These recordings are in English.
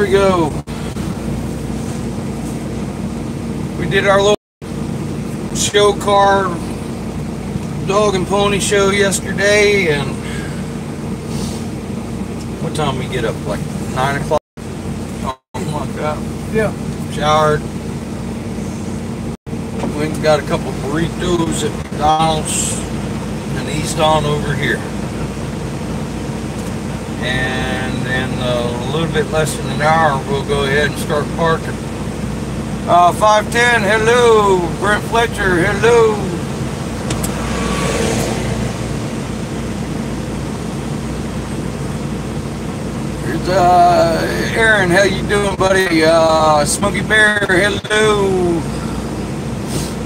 we go. We did our little show car dog and pony show yesterday, and what time we get up? Like 9 o'clock? Something like that. Yeah. Showered. We got a couple of burritos at McDonald's and eased on over here. And in a little bit less than an hour, we'll go ahead and start parking. 510, hello. Brent Fletcher, hello. Here's Aaron, how you doing, buddy? Smokey Bear, hello.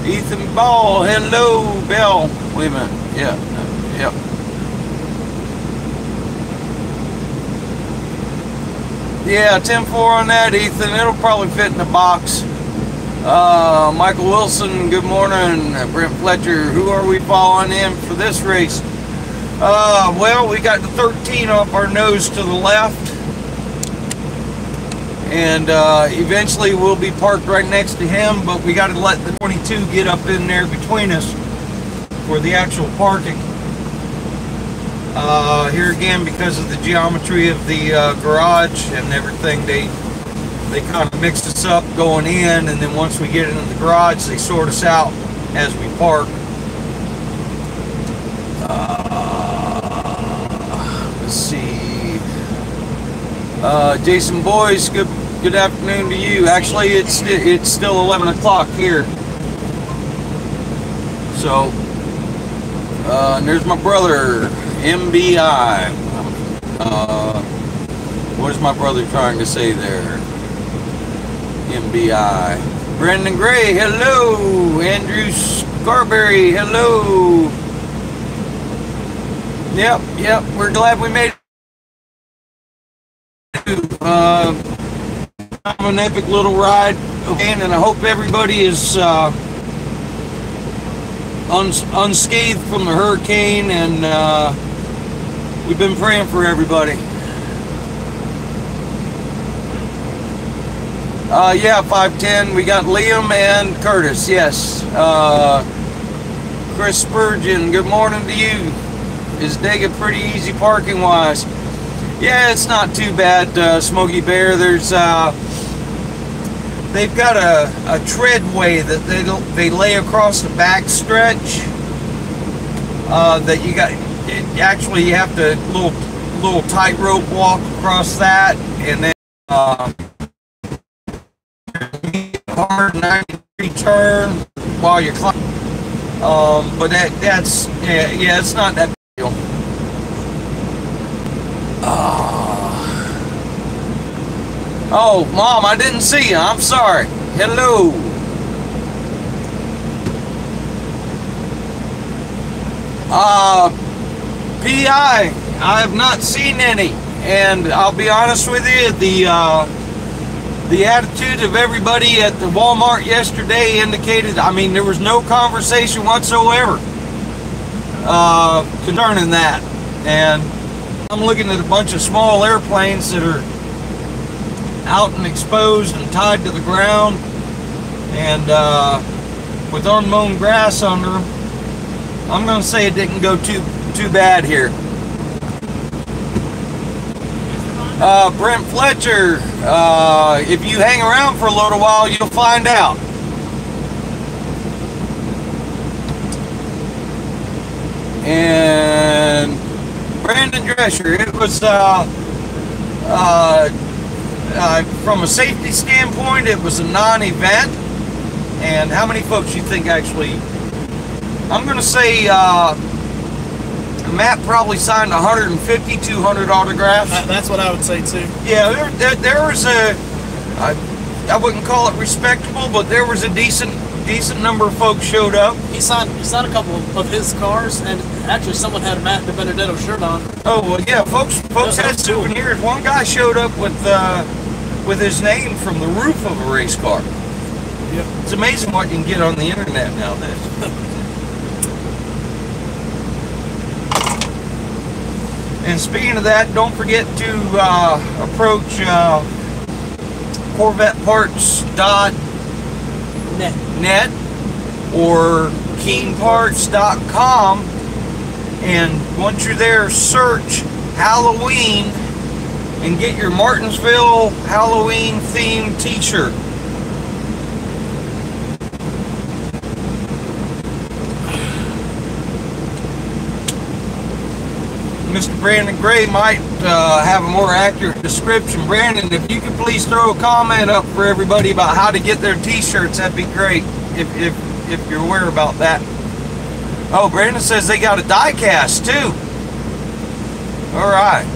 Ethan Ball, hello. Bell, wait a minute. Yeah, yep. Yeah, 10-4 on that, Ethan. It'll probably fit in the box. Michael Wilson, good morning. Brent Fletcher, who are we following in for this race? Well, we got the 13 off our nose to the left. And eventually we'll be parked right next to him, but we got to let the 22 get up in there between us for the actual parking. Here again, because of the geometry of the garage and everything, they kind of mix us up going in, and then once we get into the garage, they sort us out as we park. Let's see. Jason Boyce, good afternoon to you. Actually, it's still 11 o'clock here. So, and there's my brother, MBI. What is my brother trying to say there? MBI. Brendan Gray, hello. Andrew Scarberry, hello. Yep, we're glad we made it. An epic little ride again, and I hope everybody is unscathed from the hurricane, and we've been praying for everybody. Yeah, 510. We got Liam and Curtis. Yes. Chris Spurgeon, good morning to you. Is Dega pretty easy parking wise? Yeah, it's not too bad, Smokey Bear. There's they've got a treadway that they lay across the back stretch. That you got. Actually, you have to little tightrope walk across that, and then hard 90-degree turn while you're climbing. But that's yeah, it's not that big deal. Oh, Mom, I didn't see you. I'm sorry. Hello. PI, I have not seen any, and I'll be honest with you, the attitude of everybody at the Walmart yesterday indicated, I mean, there was no conversation whatsoever concerning that. And I'm looking at a bunch of small airplanes that are out and exposed and tied to the ground, and with unmown grass under them. I'm going to say it didn't go too bad here. Brent Fletcher, if you hang around for a little while, you'll find out. And Brandon Drescher, it was from a safety standpoint, it was a non-event. And how many folks you think actually? I'm going to say Matt probably signed 150, 200 autographs. That's what I would say too. Yeah, there was I wouldn't call it respectable, but there was a decent number of folks showed up. He signed a couple of his cars, and actually someone had a Matt DiBenedetto shirt on. Oh well, yeah, folks had souvenirs. Cool. One guy showed up with his name from the roof of a race car. Yep. It's amazing what you can get on the internet nowadays. And speaking of that, don't forget to approach CorvetteParts.net or KeenParts.com, and once you're there, search Halloween and get your Martinsville Halloween themed t-shirt. Mr. Brandon Gray might have a more accurate description. Brandon, if you could please throw a comment up for everybody about how to get their t-shirts, that'd be great, if you're aware about that. Oh, Brandon says they got a die cast too. All right.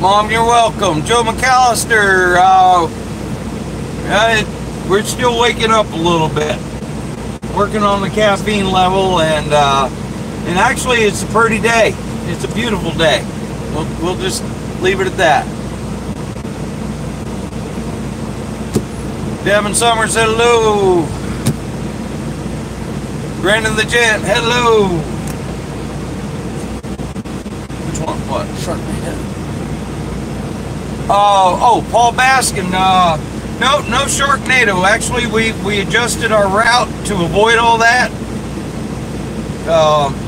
Mom, you're welcome. Joe McAllister, we're still waking up a little bit, working on the caffeine level, and actually it's a pretty day. It's a beautiful day. We'll just leave it at that. Devin Summers, hello. Brandon the Gent, hello. Which one? What? Sharknado. Oh, Paul Baskin. No Sharknado. Actually, we adjusted our route to avoid all that.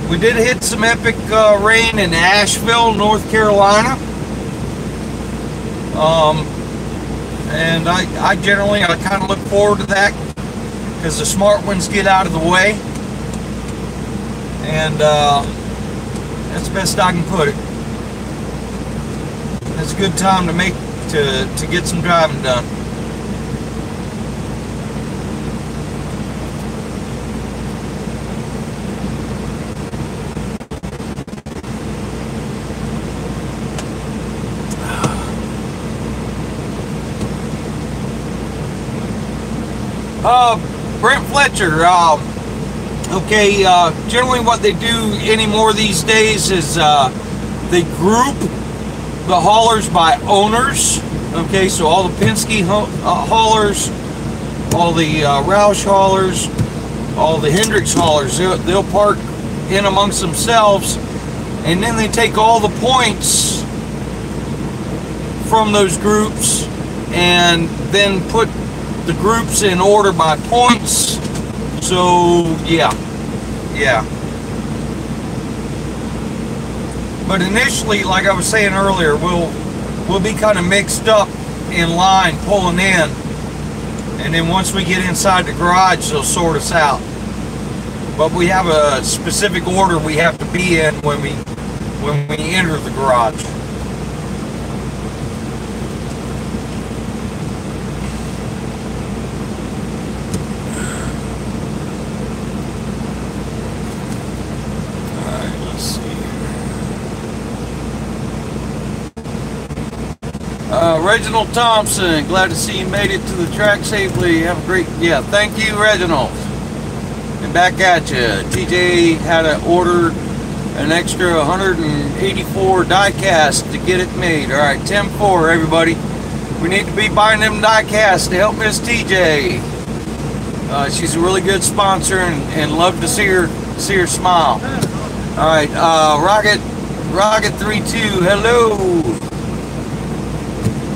We did hit some epic rain in Asheville, North Carolina. And I generally kind of look forward to that because the smart ones get out of the way. And that's the best I can put it. It's a good time to get some driving done. Brent Fletcher, okay, generally what they do anymore these days is they group the haulers by owners. Okay, so all the Penske haulers, all the Roush haulers, all the Hendricks haulers, they'll park in amongst themselves, and then they take all the points from those groups and then put the groups in order by points. So yeah. But initially, like I was saying earlier, we'll be kind of mixed up in line pulling in, and then once we get inside the garage, they'll sort us out. But we have a specific order we have to be in when we enter the garage. Reginald Thompson, glad to see you made it to the track safely. Have a great, thank you, Reginald. And back at you. TJ had to order an extra 184 die cast to get it made. All right, 10-4, everybody. We need to be buying them die casts to help Miss TJ. She's a really good sponsor, and love to see her smile. All right, Rocket 32, hello.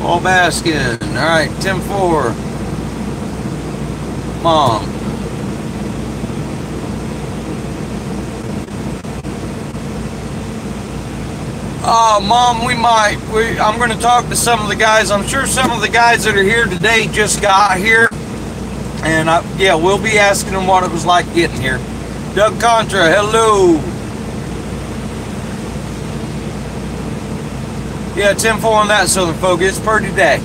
Paul Baskin. All right, 10-4. Mom. Mom, I'm going to talk to some of the guys. I'm sure some of the guys that are here today just got here. And we'll be asking them what it was like getting here. Doug Contra, hello. Yeah, 10-4 on that, Southern folk. It's pretty day.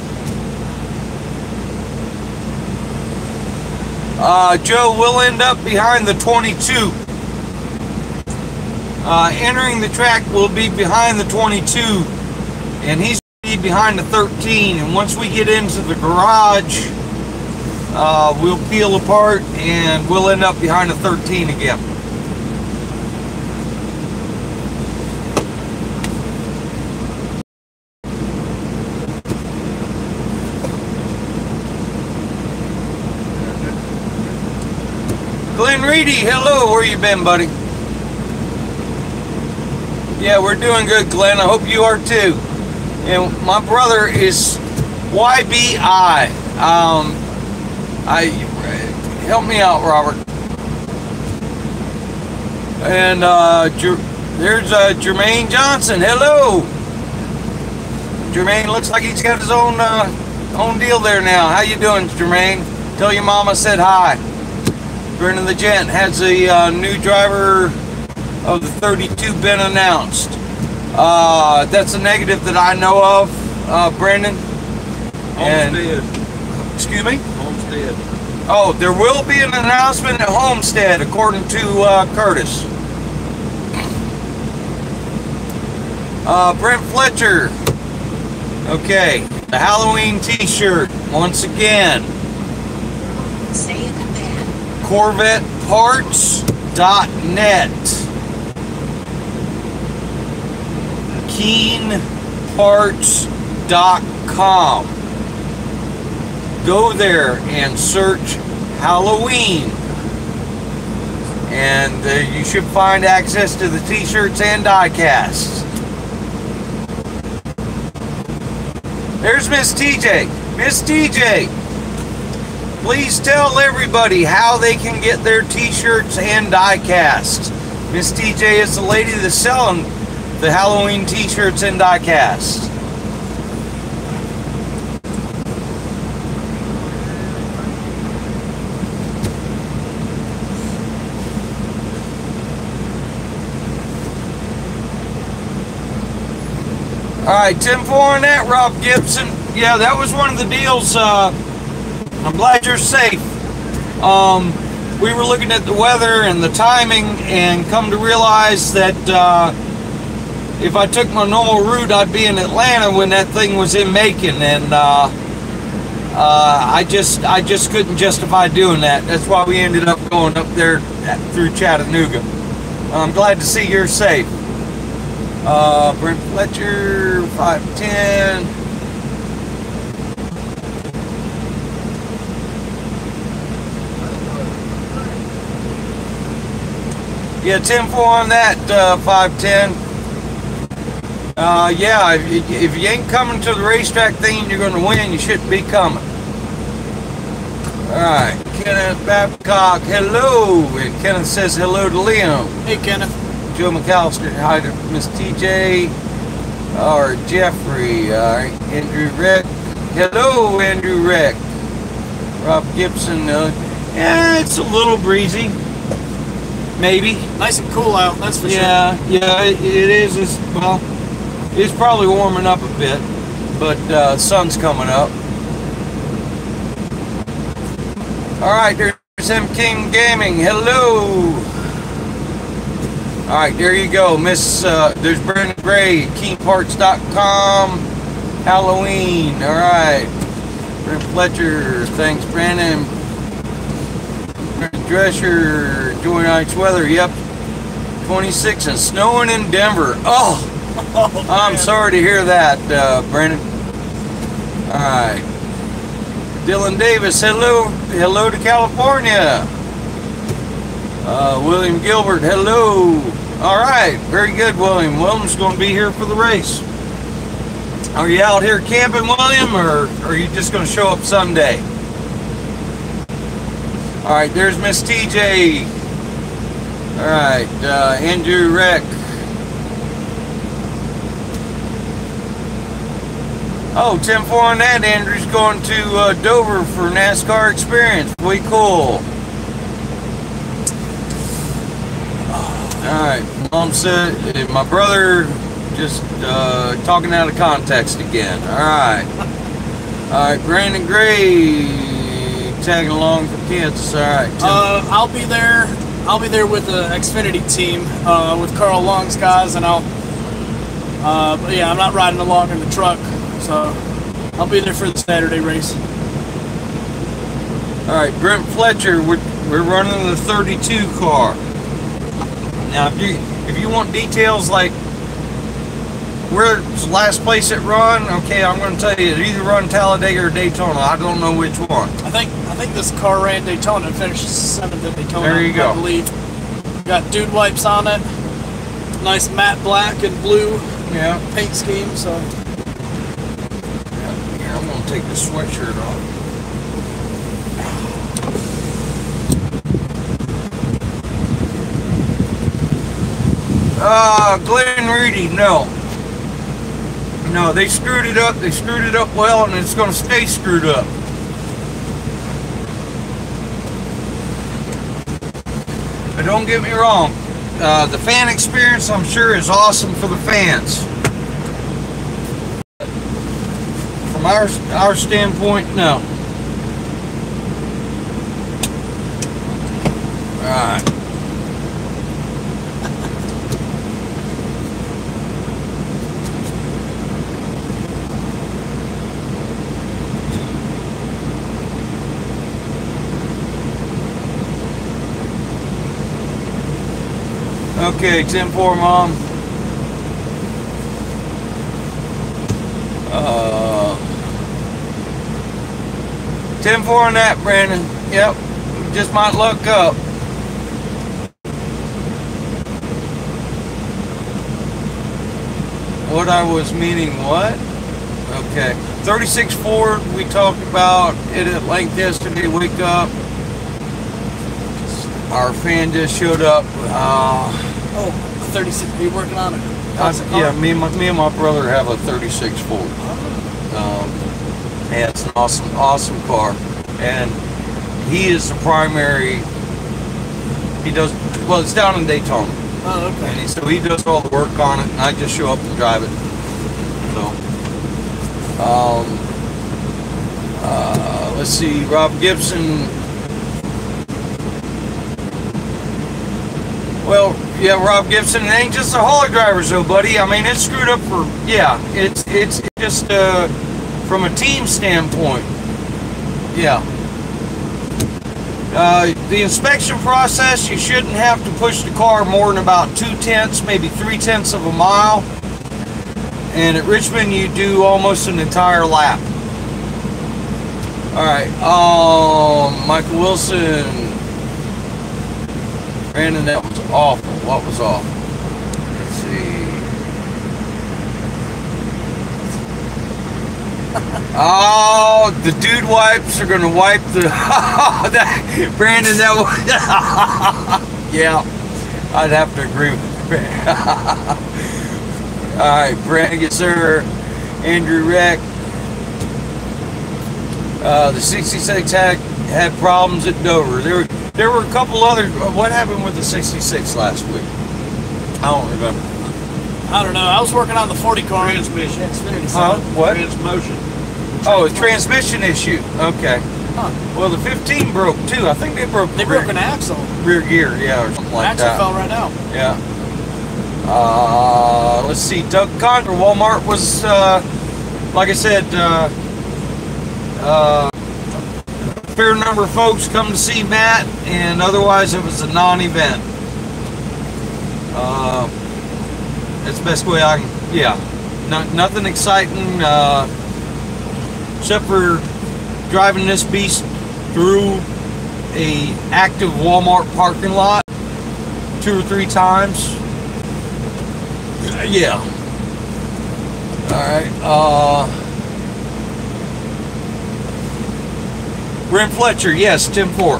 Joe will end up behind the 22. Entering the track will be behind the 22, and he's going to be behind the 13. And once we get into the garage, we'll peel apart and we'll end up behind the 13 again. Glenn Reedy, hello. Where you been, buddy? Yeah, we're doing good, Glenn. I hope you are too. And my brother is YBI. Help me out, Robert. And there's Jermaine Johnson. Hello. Jermaine looks like he's got his own deal there now. How you doing, Jermaine? Tell your mama said hi. Brendan the Gent has a new driver of the 32 been announced. That's a negative that I know of, Brendan. Homestead. Excuse me? Homestead. Oh, there will be an announcement at Homestead, according to Curtis. Brent Fletcher. Okay, the Halloween t-shirt, once again. Say it again. CorvetteParts.net. KeenParts.com. Go there and search Halloween. And you should find access to the t-shirts and die-casts. There's Miss TJ. Miss TJ, please tell everybody how they can get their t-shirts and die-casts. Miss TJ is the lady that's selling the Halloween t-shirts and die-casts. Alright, 10-4 on that, Rob Gibson. Yeah, that was one of the deals. I'm glad you're safe. We were looking at the weather and the timing and come to realize that if I took my normal route, I'd be in Atlanta when that thing was in Macon, and I just couldn't justify doing that. That's why we ended up going up there through Chattanooga. I'm glad to see you're safe. Brent Fletcher, 510. Yeah, 10-4 on that, 510. Yeah, if you ain't coming to the racetrack thinking you're going to win, you shouldn't be coming. Alright, Kenneth Babcock, hello. And Kenneth says hello to Liam. Hey, Kenneth. Joe McAllister, hi to Miss TJ, or Jeffrey, Andrew Rick. Hello, Andrew Rick. Rob Gibson, yeah, it's a little breezy. Maybe. Nice and cool out, that's for sure. Yeah, it is. Well, it's probably warming up a bit, but sun's coming up. All right, there's M King Gaming. Hello. All right, there you go, Miss. There's Brandon Gray, KeenParts.com. Halloween. All right, Brent Fletcher. Thanks, Brandon. Drescher, enjoying nice weather. Yep, 26 and snowing in Denver. Oh, I'm sorry to hear that, Brandon. All right, Dylan Davis. Hello to California. William Gilbert. Hello. All right, very good, William. William's going to be here for the race. Are you out here camping, William, or are you just going to show up Sunday? All right, there's Miss TJ. All right, Andrew Reck. Oh, 10-4 on that. Andrew's going to Dover for NASCAR experience. Way cool. All right, Mom said my brother just talking out of context again. All right, Brandon Gray tagging along for kids. All right, I'll be there with the Xfinity team with Carl Long's guys, and but yeah, I'm not riding along in the truck, so I'll be there for the Saturday race. All right, Brent Fletcher, we're running the 32 car. Now, if you want details like where's the last place it run? Okay, I'm going to tell you, it either run Talladega or Daytona. I don't know which one. I think this car ran Daytona and finished 7th at Daytona. There you go. I believe. Got dude wipes on it. Nice matte black and blue paint scheme. So here, I'm going to take the sweatshirt off. Glenn Reedy, no, they screwed it up. They screwed it up well, and it's going to stay screwed up. But don't get me wrong, the fan experience, I'm sure, is awesome for the fans. From our standpoint, no. All right. Okay, 10-4, Mom. 10-4 on that, Brandon. Yep, just might luck up. What I was meaning, what? Okay, 36 Ford, we talked about it at length yesterday. Wake up. Our fan just showed up. Oh, 36. Are you working on it? Yeah, me and my brother have a 36 Ford. Yeah, it's an awesome car, and he is the primary. He does well. It's down in Daytona. Oh, okay. And so he does all the work on it, and I just show up and drive it. So, let's see, Rob Gibson. Well, yeah, Rob Gibson, it ain't just the hauler drivers though, buddy. I mean, it's screwed up for, yeah, it's just from a team standpoint. Yeah. The inspection process, you shouldn't have to push the car more than about 2/10, maybe 3/10 of a mile. And at Richmond, you do almost an entire lap. All right, Michael Wilson. Brandon, that was awful. What was awful? Let's see. Oh, the dude wipes are going to wipe the... Brandon, that was... Yeah, I'd have to agree with Brandon. All right, Brandon, yes, sir. Andrew Reck. The 66 had problems at Dover. There were a couple others. What happened with the 66 last week? I don't remember. I don't know. I was working on the 40 car. Transmission. What? Transmotion. Oh, a transmission issue. Okay. Huh. Well, the 15 broke too. I think they broke. They broke an axle. Rear gear, yeah, or something like Axle that. fell right out. Yeah. Let's see. Doug Condor, Walmart was, like I said, fair number of folks come to see Matt, and otherwise it was a non-event. That's the best way I can, yeah. Nothing exciting, except for driving this beast through a active Walmart parking lot 2 or 3 times. Yeah. All right. Brent Fletcher, yes, 10-4.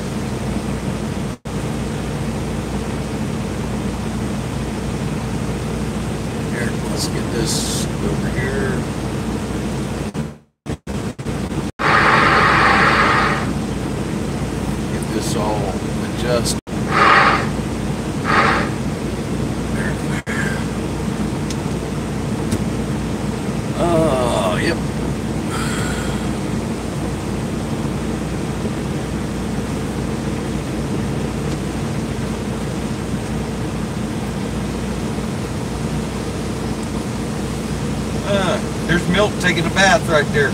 Here, let's get this over here. Get this all adjusted. Yep. There's Milk taking a bath right there.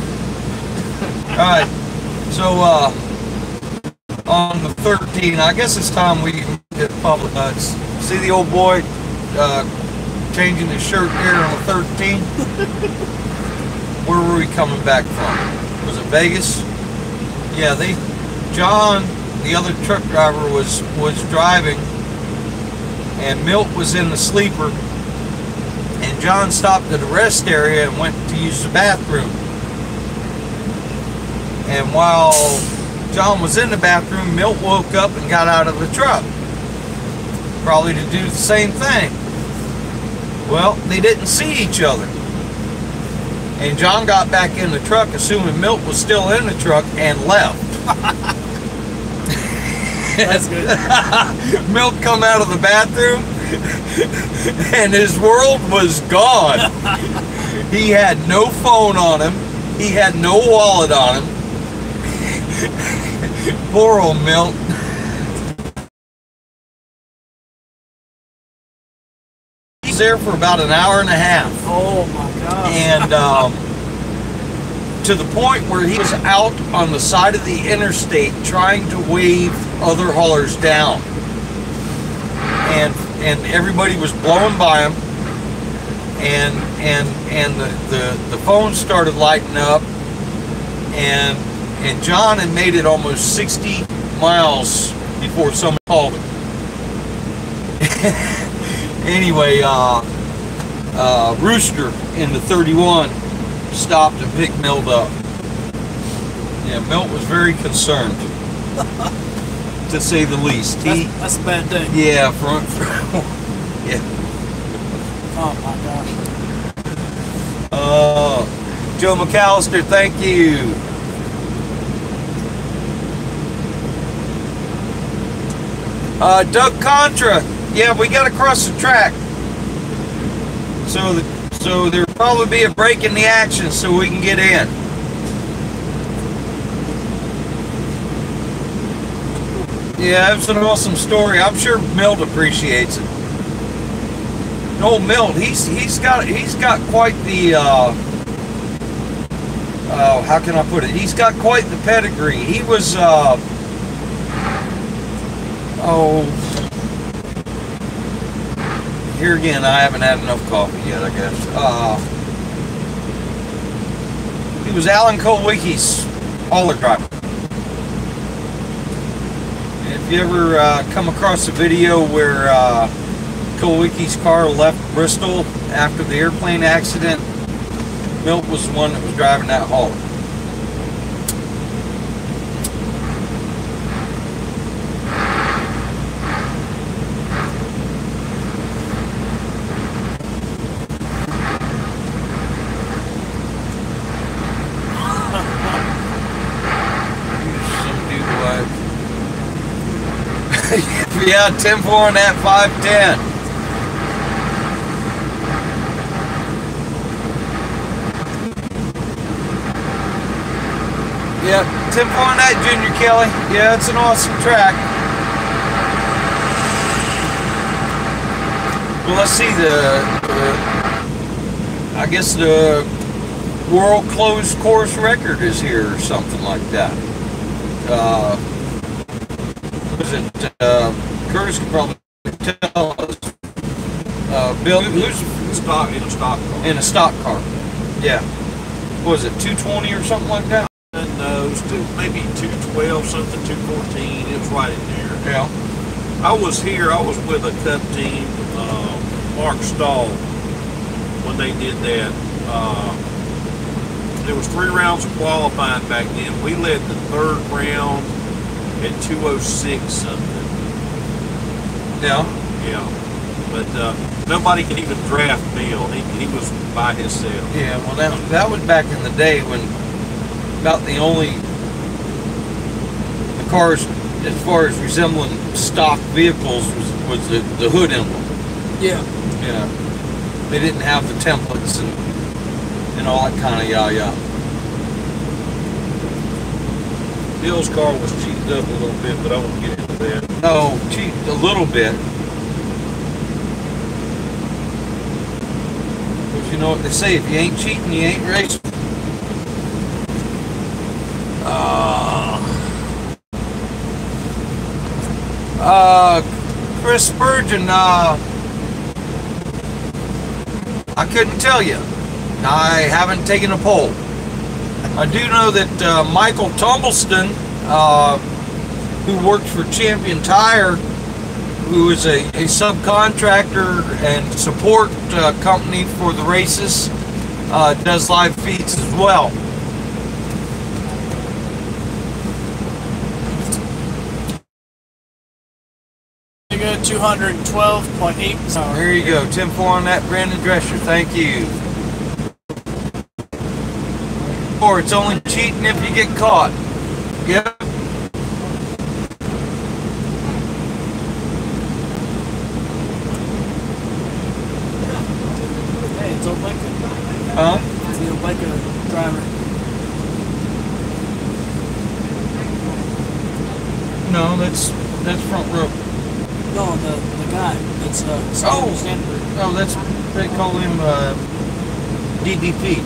Alright, so on the 13th, I guess it's time we hit public nuts. See the old boy changing his shirt there on the 13th. Where were we coming back from? Was it Vegas? Yeah, John, the other truck driver, was driving, and Milt was in the sleeper, and John stopped at a rest area and went to use the bathroom. And while John was in the bathroom, Milt woke up and got out of the truck, probably to do the same thing. Well, they didn't see each other. And John got back in the truck, assuming Milt was still in the truck, and left. That's good. Milt come out of the bathroom, and his world was gone. He had no phone on him. He had no wallet on him. Poor old Milt. There for about an hour and a half. Oh my God. And to the point where he was out on the side of the interstate trying to wave other haulers down. And everybody was blowing by him. And the phone started lighting up. And John had made it almost 60 miles before someone called him. Anyway, Rooster in the 31 stopped and picked Milt up. Yeah, Milt was very concerned, to say the least. That's a bad thing. Yeah, yeah. Oh my gosh. Joe McAllister, thank you. Doug Contra. Yeah, we got to cross the track. So there'll probably be a break in the action so we can get in. Yeah, it's an awesome story. I'm sure Milt appreciates it. Old Milt, he's got quite the how can I put it? He's got quite the pedigree. He was here again, I haven't had enough coffee yet, I guess. He was Alan Kulwicki's hauler driver. If you ever come across a video where Kulwicki's car left Bristol after the airplane accident, Milt was the one that was driving that hauler. Yeah, 10-4 on that 510. Yeah, 10-4 on that, Junior Kelly. Yeah, it's an awesome track. Well, let's see, I guess the world closed course record is here or something like that. Was it, Curtis could probably tell us. Bill, who's in a stock car? In a stock car. Yeah. What was it, 220 or something like that? No, it was maybe 212 something, 214. It was right in there. Yeah. I was with a Cup team, Mark Stahl, when they did that. There was 3 rounds of qualifying back then. We led the 3rd round at 206 something. Yeah. Yeah. But nobody could even draft Bill. He was by himself. Yeah, well that was back in the day when about the only the cars as far as resembling stock vehicles was the hood emblem. Yeah. Yeah. They didn't have the templates and all that kind of yah. Bill's car was cheated up a little bit, but I won't get into that. No, cheated a little bit. But you know what they say, if you ain't cheating, you ain't racing. Chris Spurgeon, I couldn't tell you. I haven't taken a poll. I do know that Michael Tumbleston, who works for Champion Tire, who is a subcontractor and support company for the races, does live feeds as well. You go 212.8. There you go, 10-4 on that, Brandon Drescher. Thank you. Or it's only cheating if you get caught. Yep. Hey, it's old Lincoln. Huh? It's the old Lincoln driver. No, that's front row. No, the guy that's Stanford. Oh, that's, they call him DDP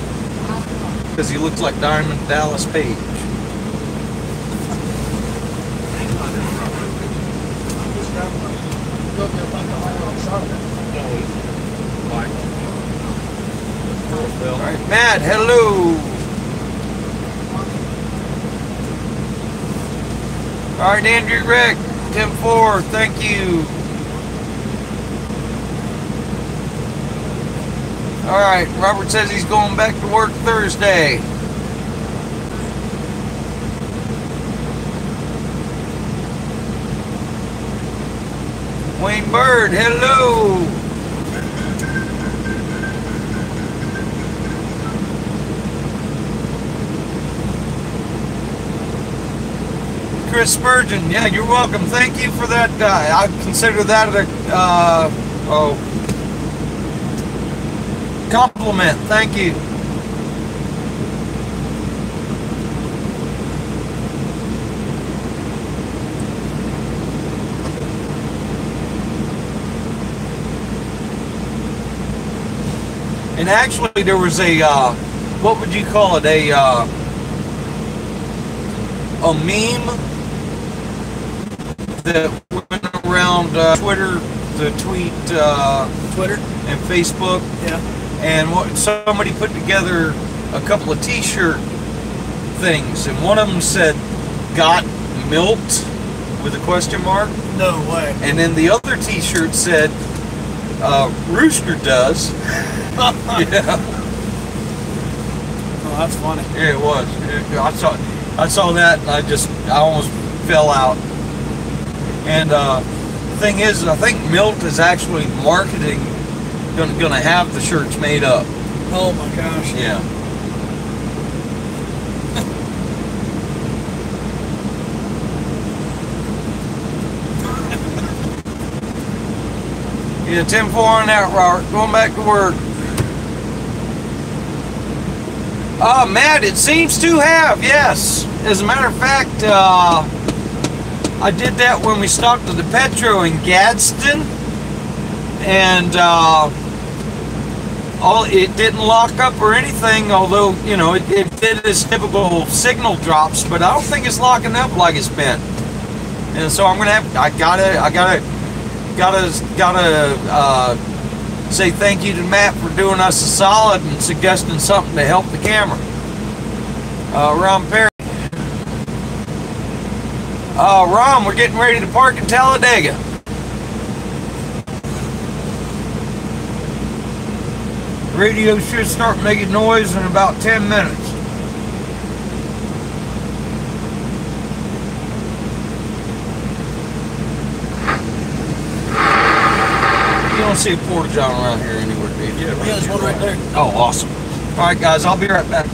because he looks like Diamond Dallas Page. All right, Matt, hello. All right, Andrew Rick, 10-4, thank you. All right, Robert says he's going back to work Thursday. Wayne Bird, hello. Chris Spurgeon, yeah, you're welcome. Thank you for that. I consider that a compliment. Thank you. And actually, there was a what would you call it? A meme that went around Twitter, the tweet, Twitter and Facebook. Yeah. And what somebody put together a couple of T-shirt things, and one of them said "Got milked" with a question mark. No way. And then the other T-shirt said "Rooster does." Yeah. Oh, that's funny. Yeah, it was. I saw that, and I almost fell out. And the thing is, I think Milt is actually marketing, going to have the shirts made up. Oh my gosh. Yeah. Yeah, 10-4 on that, Robert. Going back to work. Matt, it seems to have, yes. As a matter of fact, I did that when we stopped at the Petro in Gadsden, and it didn't lock up or anything, although, you know, it did its typical signal drops, but I don't think it's locking up like it's been. And so I'm gonna have, I gotta say thank you to Matt for doing us a solid and suggesting something to help the camera. Ron Perry. Ron, we're getting ready to park in Talladega. Radio should start making noise in about 10 minutes. You don't see a porta john around here anywhere, do you? Yeah, there's one right there. Oh, awesome. All right, guys, I'll be right back.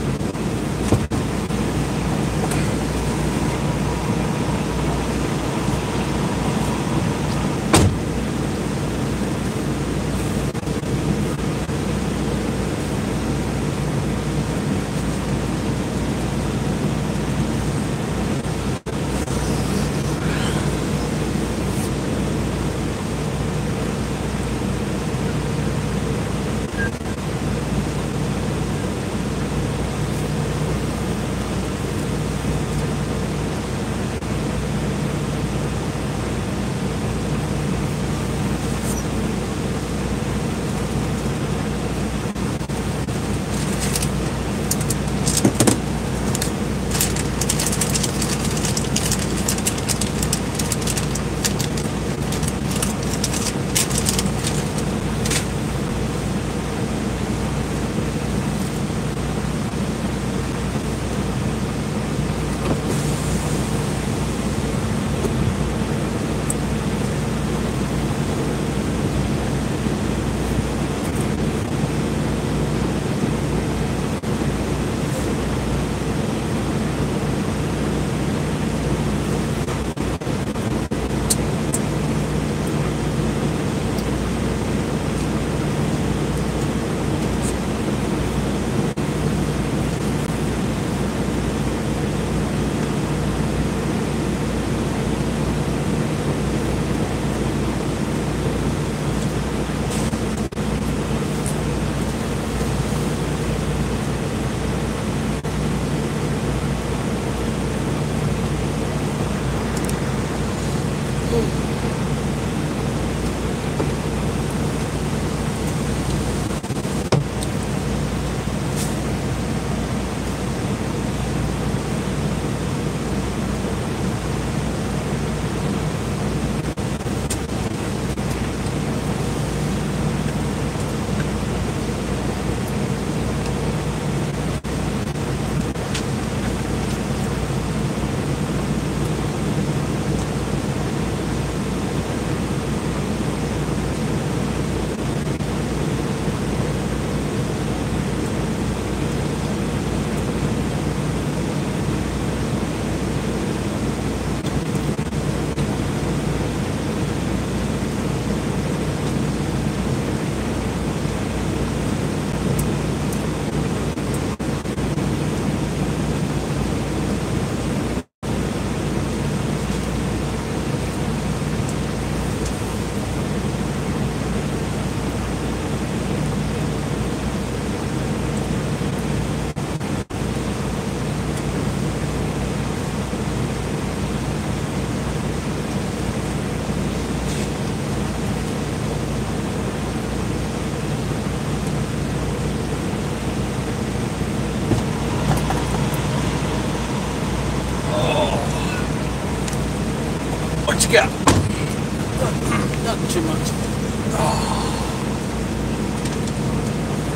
Nothing too much.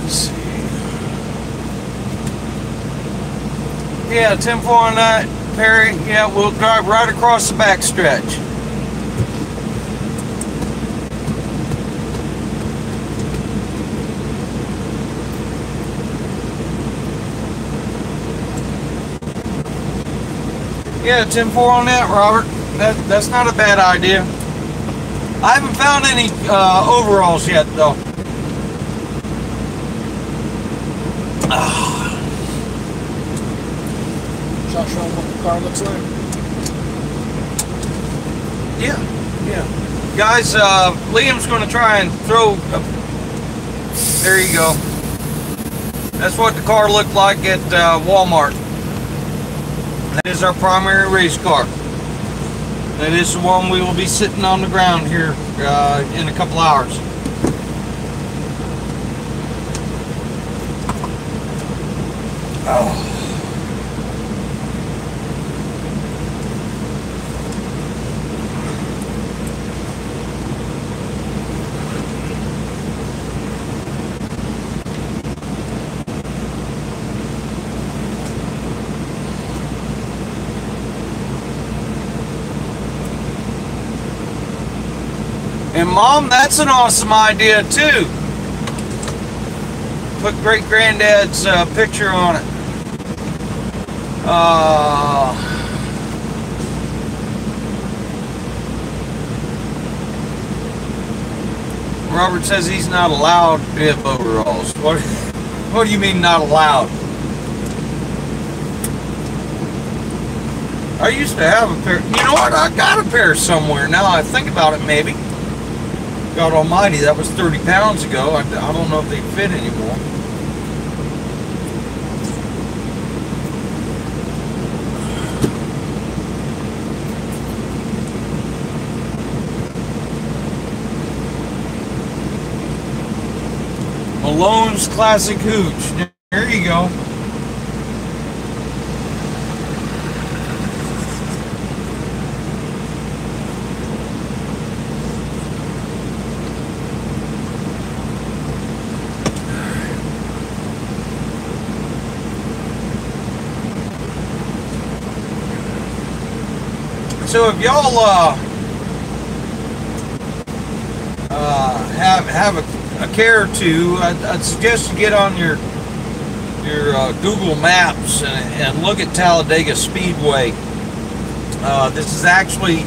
Let's see. Yeah, 10-4 on that, Perry. Yeah, we'll drive right across the back stretch. Yeah, 10-4 on that, Robert. That's not a bad idea. I haven't found any overalls yet, though. Shall I show them what the car looks like? Yeah. Guys, Liam's going to try and throw... there you go. That's what the car looked like at Walmart. That is our primary race car. That is the one we will be sitting on the ground here in a couple hours. Oh. And Mom, that's an awesome idea too. Put great granddad's picture on it. Robert says he's not allowed bib overalls. What do you mean not allowed? I used to have a pair. You know what? I got a pair somewhere. Now I think about it, maybe. God almighty, that was 30 pounds ago. I don't know if they fit anymore. Malone's Classic Hooch. There you go. So if y'all have a care or two, I'd suggest you get on your Google Maps and look at Talladega Speedway. This is actually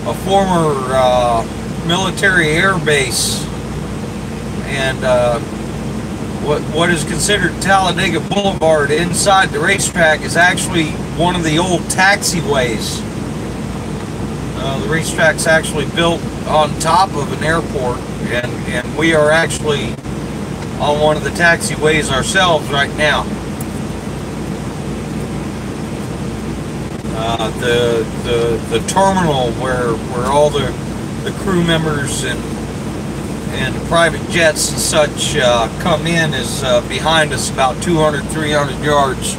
a former military air base, and what is considered Talladega Boulevard inside the racetrack is actually one of the old taxiways. The racetrack's actually built on top of an airport, and we are actually on one of the taxiways ourselves right now. The terminal where all the crew members and private jets and such come in is behind us about 200-300 yards.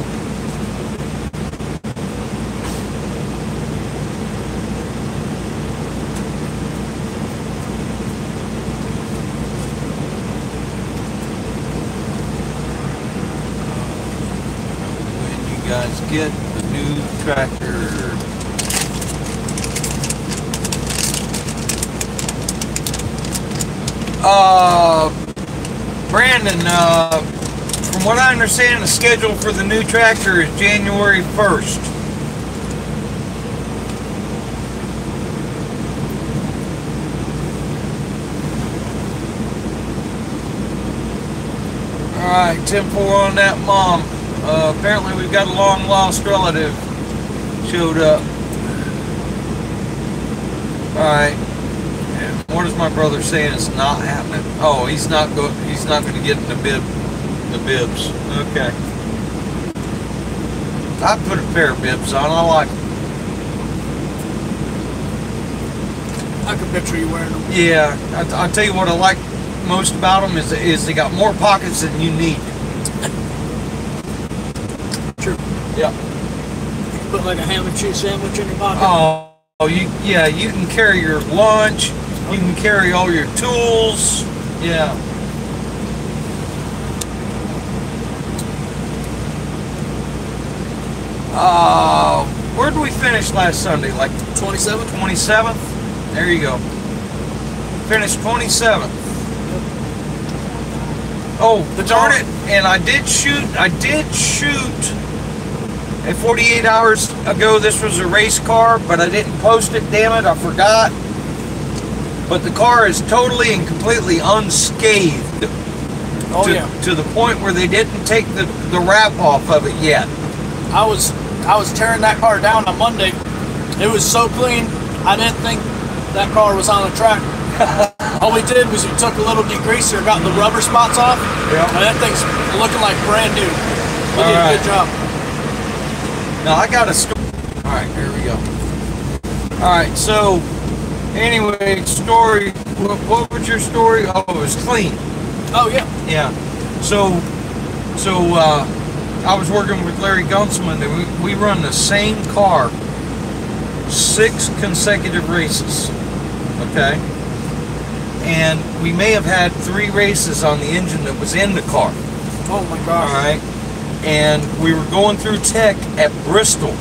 Guys, get the new tractor. Brandon, from what I understand, the schedule for the new tractor is January 1st. Alright, 10-4 on that, Mom. Apparently we've got a long-lost relative showed up. Alright. What is my brother saying it's not happening? Oh, he's not going to get the bibs. Okay. I put a pair of bibs on. I like them. I can picture you wearing them. Yeah. I'll tell you what I like most about them is they got more pockets than you need. True. Yeah. Put like a ham and cheese sandwich in your pocket. Oh, you can carry your lunch. You can carry all your tools. Yeah. Where did we finish last Sunday? Like 27th? 27th? There you go. Finished 27th. Oh, darn it. And I did shoot at 48 hours ago. This was a race car, but I didn't post it, damn it, I forgot. But the car is totally and completely unscathed. Oh, yeah. To the point where they didn't take the wrap off of it yet. I was tearing that car down on Monday. It was so clean, I didn't think that car was on the track. All we did was we took a little degreaser, got the rubber spots off, and that thing's looking like brand new. We did a good job. Now I got a story. All right, here we go. All right, so anyway, story. What was your story? Oh, it was clean. Oh yeah. Yeah. So I was working with Larry Gunselman, and we run the same car 6 consecutive races. Okay. And we may have had 3 races on the engine that was in the car. Oh my gosh. All right. And we were going through tech at Bristol.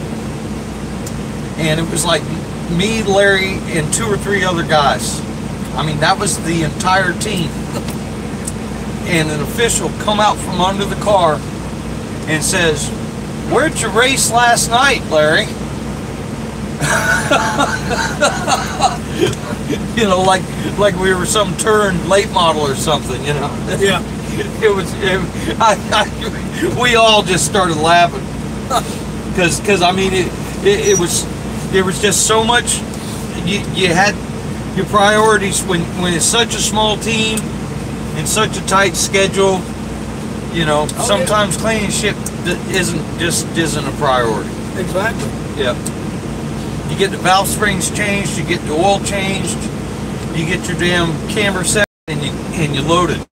And it was like me, Larry, and 2 or 3 other guys. I mean, that was the entire team. And an official come out from under the car and says, "Where'd you race last night, Larry?" You know, like we were some turned late model or something, you know. Yeah. We all just started laughing because I mean it was just so much. You had your priorities when it's such a small team and such a tight schedule. You know, sometimes cleaning shit isn't a priority. Exactly. Yeah. You get the valve springs changed, you get the oil changed, you get your damn camber set, and you load it.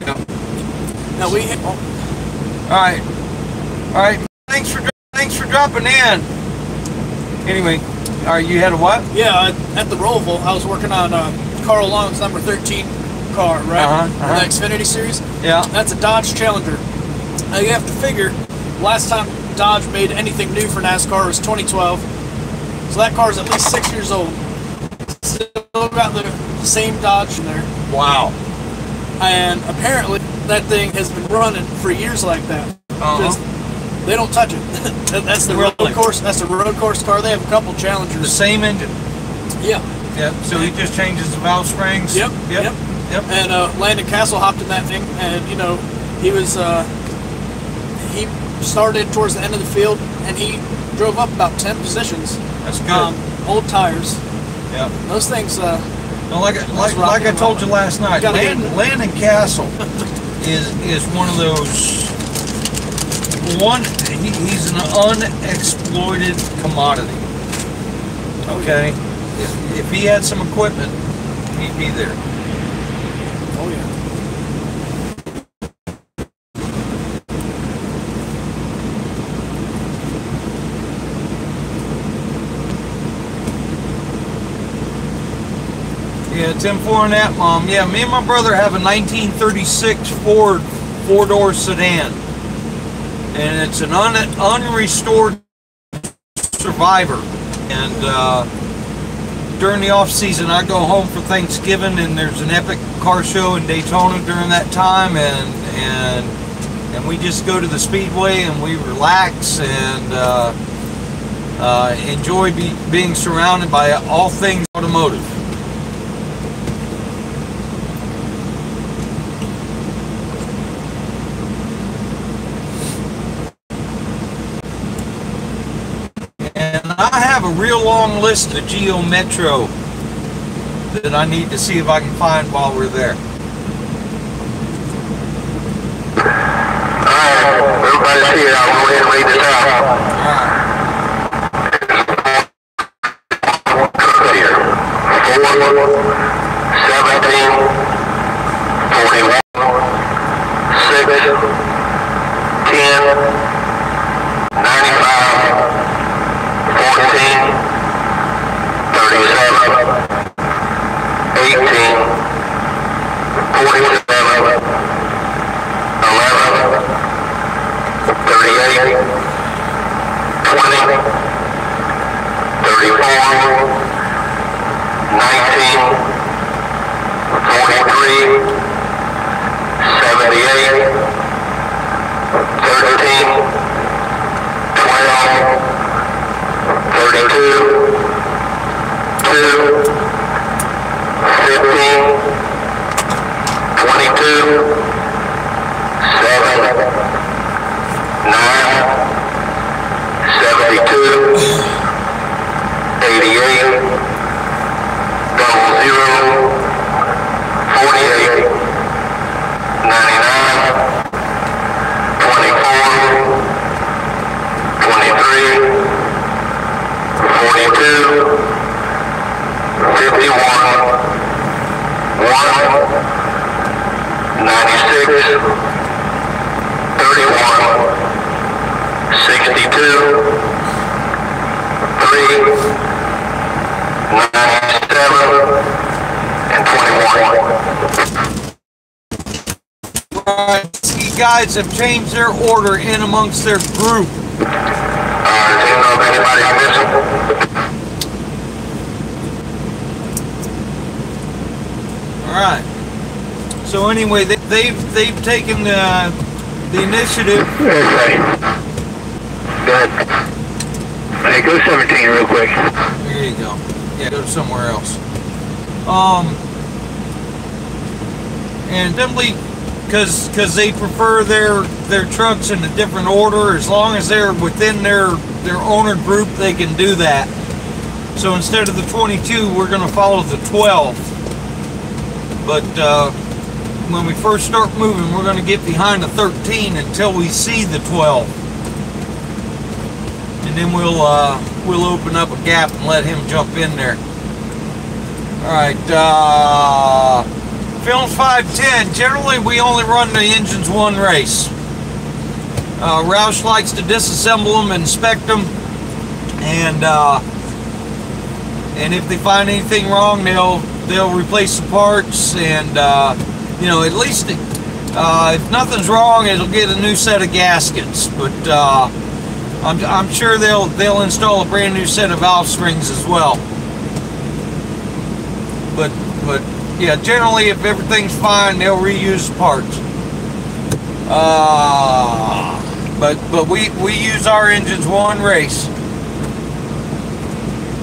Yeah. Now we. All right. Thanks for dropping in. Anyway, all right. You had a what? Yeah, at the Roval, I was working on Carl Long's number 13 car, right? The Xfinity series. Yeah. That's a Dodge Challenger. Now you have to figure, last time Dodge made anything new for NASCAR was 2012. So that car is at least 6 years old. Still got the same Dodge in there. Wow. And apparently that thing has been running for years like that. Because they don't touch it. That's the road course. That's the road course car. They have a couple Challengers. The same engine. Yeah. Yeah. So he just changes the valve springs. Yep. And Landon Castle hopped in that thing, and you know, he was he started towards the end of the field, and he drove up about 10 positions. That's good. Old tires. Yeah. Those things. Well, like I told you last night, Landon Castle is one of those. He's an unexploited commodity. Okay. If he had some equipment, he'd be there. Oh yeah. Yeah, it's M4 and that, Mom. Yeah, me and my brother have a 1936 Ford 4-door sedan. And it's an unrestored Survivor. And during the off season, I go home for Thanksgiving, and there's an epic car show in Daytona during that time, and we just go to the Speedway and we relax and enjoy being surrounded by all things automotive. I have a real long list of Geo Metro that I need to see if I can find while we're there. Everybody's here. I'll go ahead and read this out. Clear. 4, 17, 41, 6, 10, 95, 14, 37, 43, 78, 13, 12, 32, 2, 15, 22, 7, 9, 72, 88, 00, 48, 99, 24, 23, 42, 51, 1, 96, 31, 62, 3, 97, and 21. Right, you guys have changed their order in amongst their group. Do you know if anybody's missing? All right. So anyway, they've taken the initiative. Okay. Good. Hey, go 17 real quick. There you go. Yeah, go somewhere else. And simply because they prefer their trucks in a different order, as long as they're within their owner group, they can do that. So instead of the 22, we're going to follow the 12. But when we first start moving, we're going to get behind the 13 until we see the 12. And then we'll open up a gap and let him jump in there. All right, Films 510. Generally, we only run the engines one race. Roush likes to disassemble them, inspect them, and if they find anything wrong, they'll replace the parts, and you know, at least if nothing's wrong, it'll get a new set of gaskets. But I'm sure they'll install a brand new set of valve springs as well. But yeah, generally, if everything's fine, they'll reuse the parts. But we use our engines one race.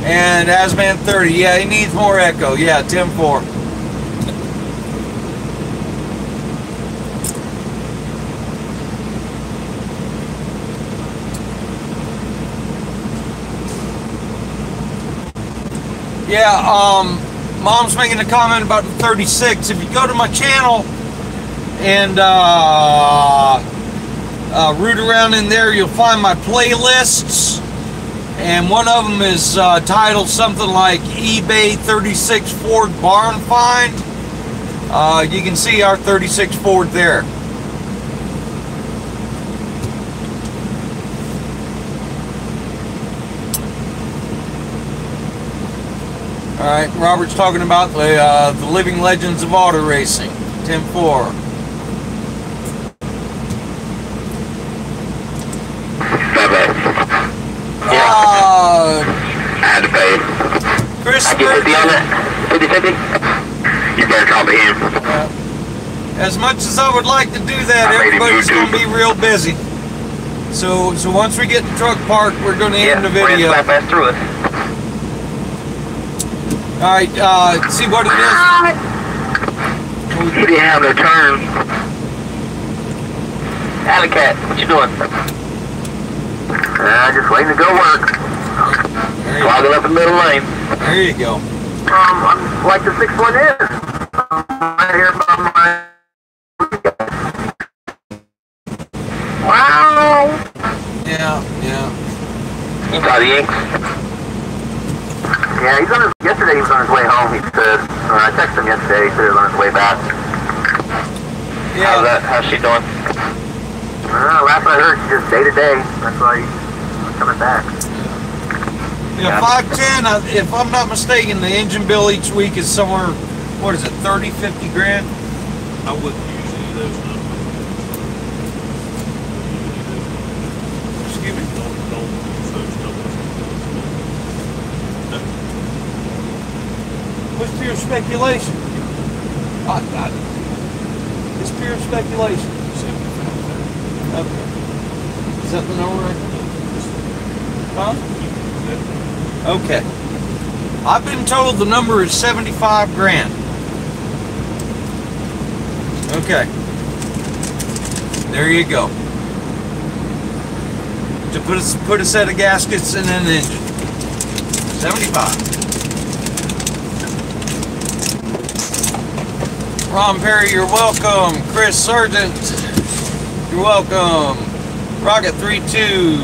And Asman 30, yeah, he needs more echo. Yeah, 10-4. Yeah, Mom's making a comment about the 36. If you go to my channel and root around in there, you'll find my playlists. And one of them is titled something like eBay 36 Ford Barn Find. You can see our 36 Ford there. All right, Robert's talking about the living legends of auto racing. 10-4. I had to pay. Chris, I get 50 on that. 50-50? You better call me him. As much as I would like to do that, everybody's going to be real busy. So once we get the truck parked, we're going to end the video. Yeah, fast through it. All right, see what it is. He didn't have no turn. Alley Cat, what you doing? Just waiting to go work. Clogging up the middle lane. There you go. I'm like the 6-1 is. Right here by my... Wow! Yeah. You saw the inks? Yeah, he's on his... Yesterday he was on his way home, he said. I texted him yesterday, he said he was on his way back. Yeah. How's she doing? Last I heard, she's just day to day. That's why he's coming back. Yeah, 510, if I'm not mistaken, the engine bill each week is somewhere, what is it, 30, 50 grand? I wouldn't use any of those numbers. Excuse me? Don't use those numbers. was pure speculation. It's pure speculation. Okay. Is that the number right? Huh? Okay. I've been told the number is 75 grand. Okay. There you go. To put a set of gaskets in an engine. 75. Ron Perry, you're welcome. Chris Sargent, you're welcome. Rocket 32.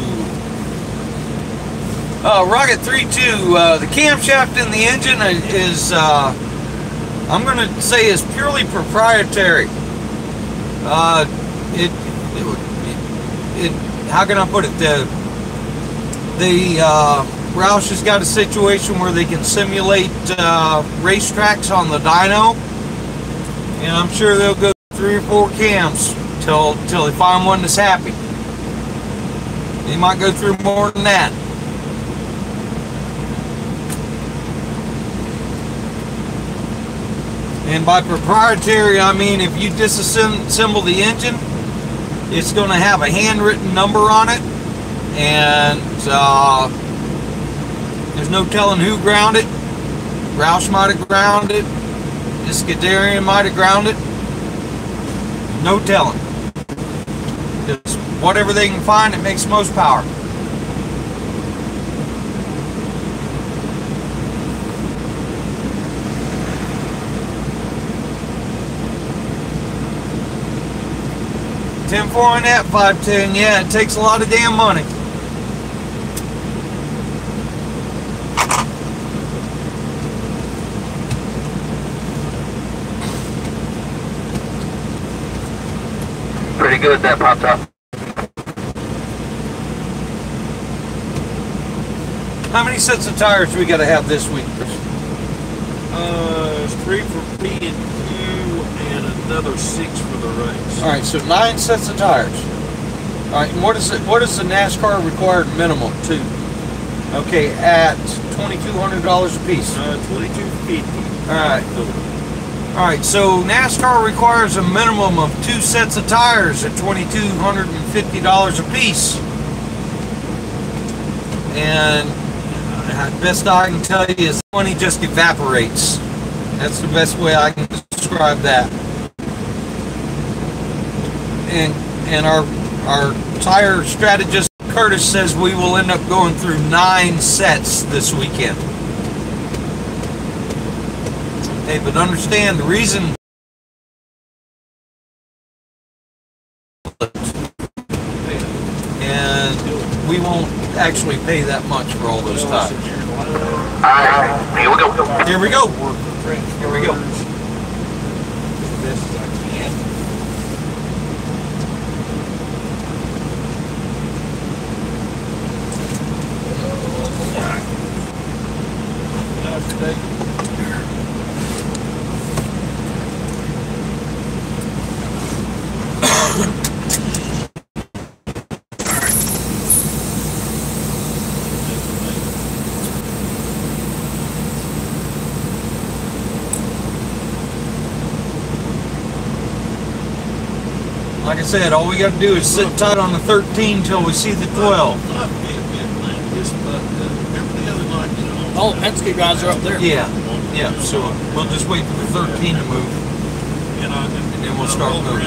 Rocket 32. The camshaft in the engine is, I'm going to say, is purely proprietary. How can I put it? The Roush has got a situation where they can simulate racetracks on the dyno, and I'm sure they'll go 3 or 4 cams till they find one that's happy. They might go through more than that. And by proprietary, I mean if you disassemble the engine, it's going to have a handwritten number on it, and there's no telling who ground it. Roush might have ground it. Scuderian might have ground it. No telling. Just whatever they can find, it makes most power. $10.4 on that, 510. Yeah, it takes a lot of damn money. Pretty good, that popped up. How many sets of tires do we got to have this week, Chris? 3 for P&Q and another 6 for the race. All right, so 9 sets of tires. All right, and what is the NASCAR required minimum too? Okay, at $2,200 a piece. $2,250. All right. All right, so NASCAR requires a minimum of 2 sets of tires at $2,250 a piece. And the best I can tell you is money just evaporates. That's the best way I can describe that. And our tire strategist Curtis says we will end up going through 9 sets this weekend. Hey, but understand the reason and we won't actually pay that much for all those tires. Alright, here we go. Here we go. Here we go. Like I said, all we got to do is sit tight on the 13 till we see the 12. All the Penske guys are up there. Yeah, yeah. So we'll just wait for the 13 to move, and then we'll start moving.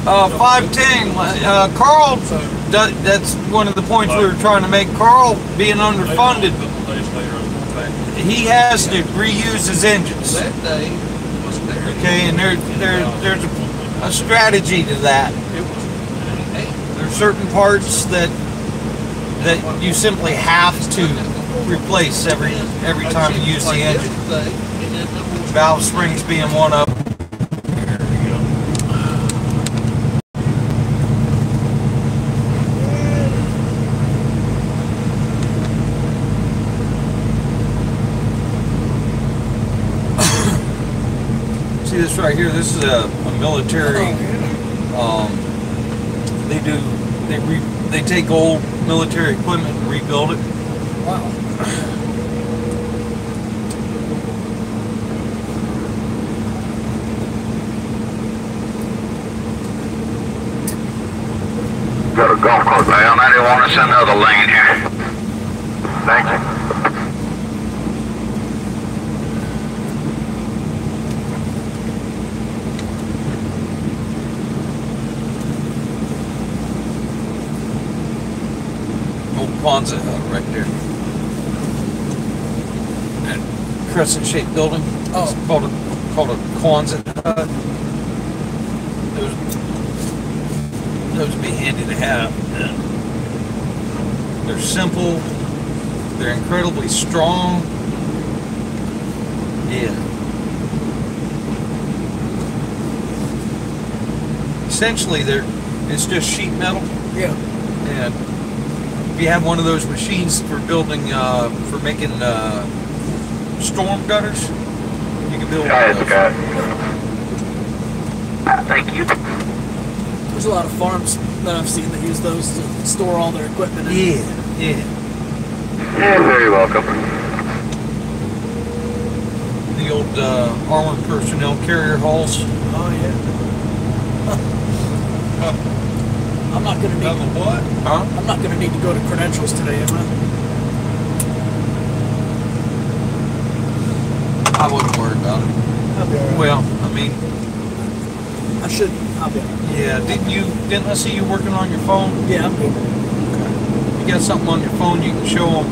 510. Carl. That's one of the points we were trying to make. Carl, being underfunded, he has to reuse his engines. Okay, and there's a strategy to that. There's certain parts that you simply have to replace every time you use the engine. Valve springs being one of them. See this right here? This is a military. They do They take old military equipment and rebuild it. Wow. Got a golf cart down. I didn't want to send another lane here. Thank you. Old Kwanzaa hut right there. That crescent-shaped building. Oh. It's called a Kwanzaa hut. Those would be handy to have. They're simple. They're incredibly strong. Yeah. Essentially, it's just sheet metal. Yeah. And if you have one of those machines for building, for making storm gutters, you can build one of those. Thank you. There's a lot of farms that I've seen that use those to store all their equipment in. Yeah. You're very welcome. The old armored personnel carrier hulls. Oh yeah. I'm not gonna need. What? Huh? I'm not gonna need to go to credentials today, am I? I wouldn't worry about it. I'll be alright. Well, I mean, I should. I'll be alright. yeah. Didn't I see you working on your phone? Yeah, I'm good. You got something on your phone you can show them.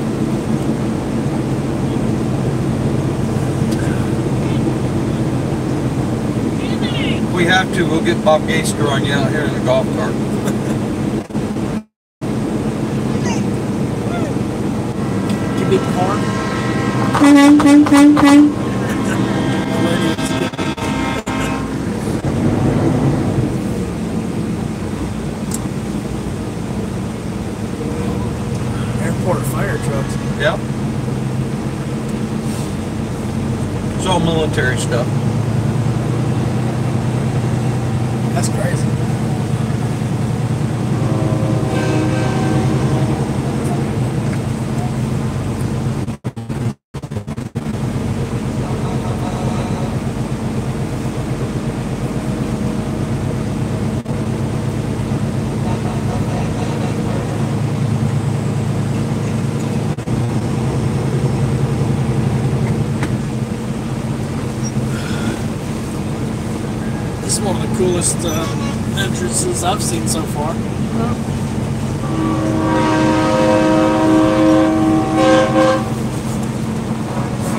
If we have to, we'll get Bob Gates to run you out here in the golf cart. You beat the horn? Airport fire trucks. Yep. It's all military stuff. That's crazy. This is one of the coolest entrances I've seen so far.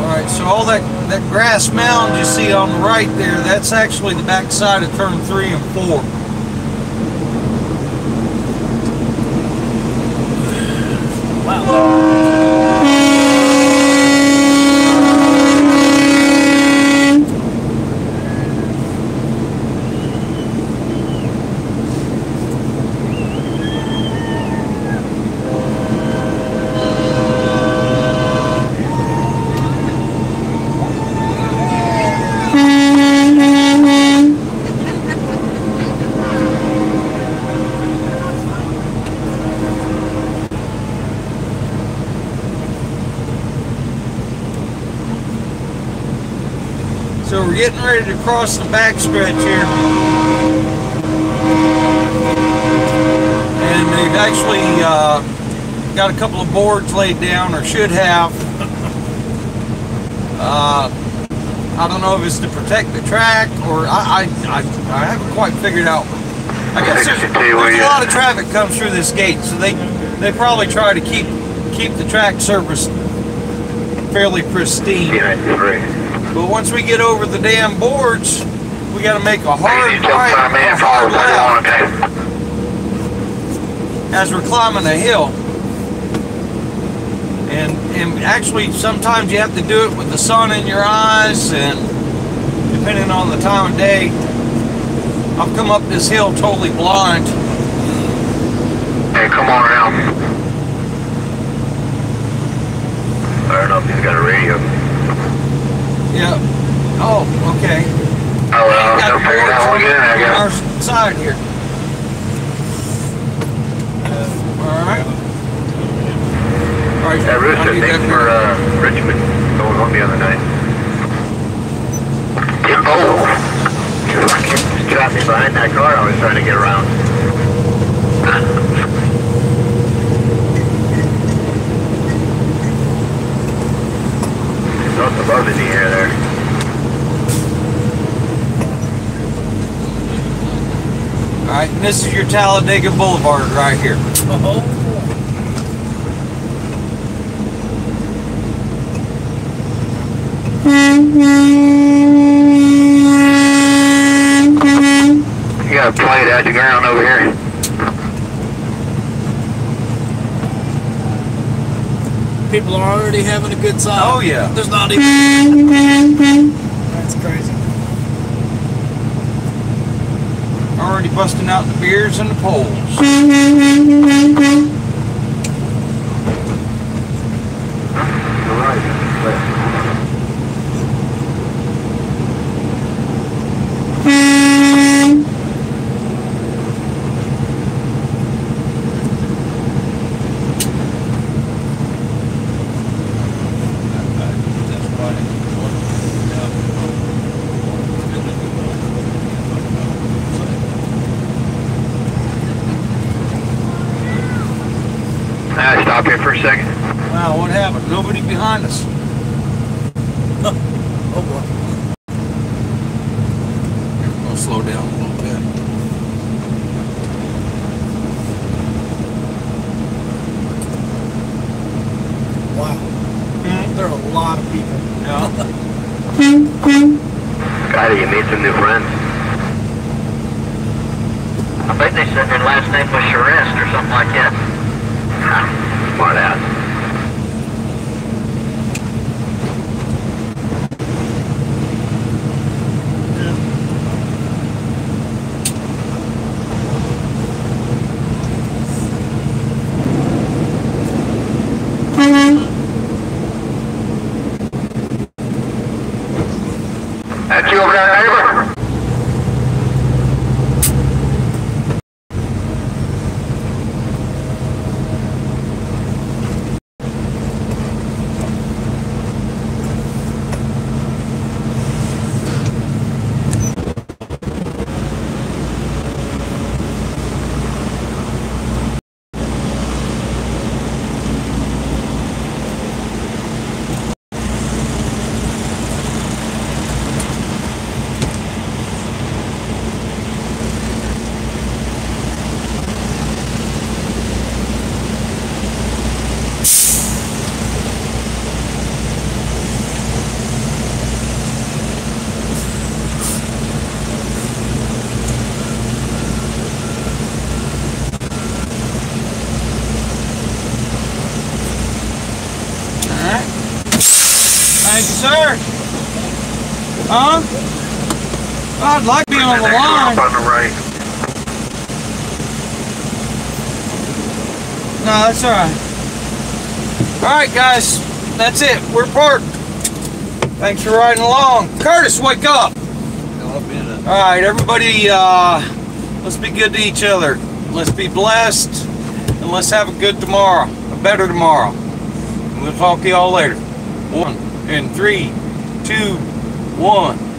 Alright, so all that grass mound you see on the right there, that's actually the back side of turn 3 and 4. Wow. So we're getting ready to cross the backstretch here. And they've actually got a couple of boards laid down, or should have. I don't know if it's to protect the track, or I haven't quite figured out. I guess there's a lot of traffic comes through this gate, so they probably try to keep the track surface fairly pristine. But once we get over the damn boards, we got to make a hard right, a hard left as we're climbing a hill. And actually, sometimes you have to do it with the sun in your eyes, and depending on the time of day, I've come up this hill totally blind. Hey, come on now. I don't know if he's got a radio. Yeah. Oh, okay. Oh, well, Got don't figure it out when we get in there, I on guess. our side here. That Rooster, thanks for Richmond going home the other night. Oh! Just trapped me behind that car I was trying to get around. It's up above in the air there. Alright, and this is your Talladega Boulevard right here. Oh. You got a plate at the ground over here. People are already having a good time. Oh, yeah. There's not even. That's crazy. Already busting out the beers and the poles. Stop here for a second. Wow, what happened? Nobody behind us. Oh boy. We'll slow down a little bit. Wow. There are a lot of people. Yeah. Scotty, you made some new friends. I bet they said their last name was Charest or something like that. Smart ass. That's you over there, neighbor? Thank you, sir. Huh? I'd like to be on the line. On the right. No, that's all right. All right, guys. That's it. We're parked. Thanks for riding along. Curtis, wake up. All right, everybody, let's be good to each other. Let's be blessed, and let's have a good tomorrow, a better tomorrow. And we'll talk to y'all later. 1, and 3, 2, 1.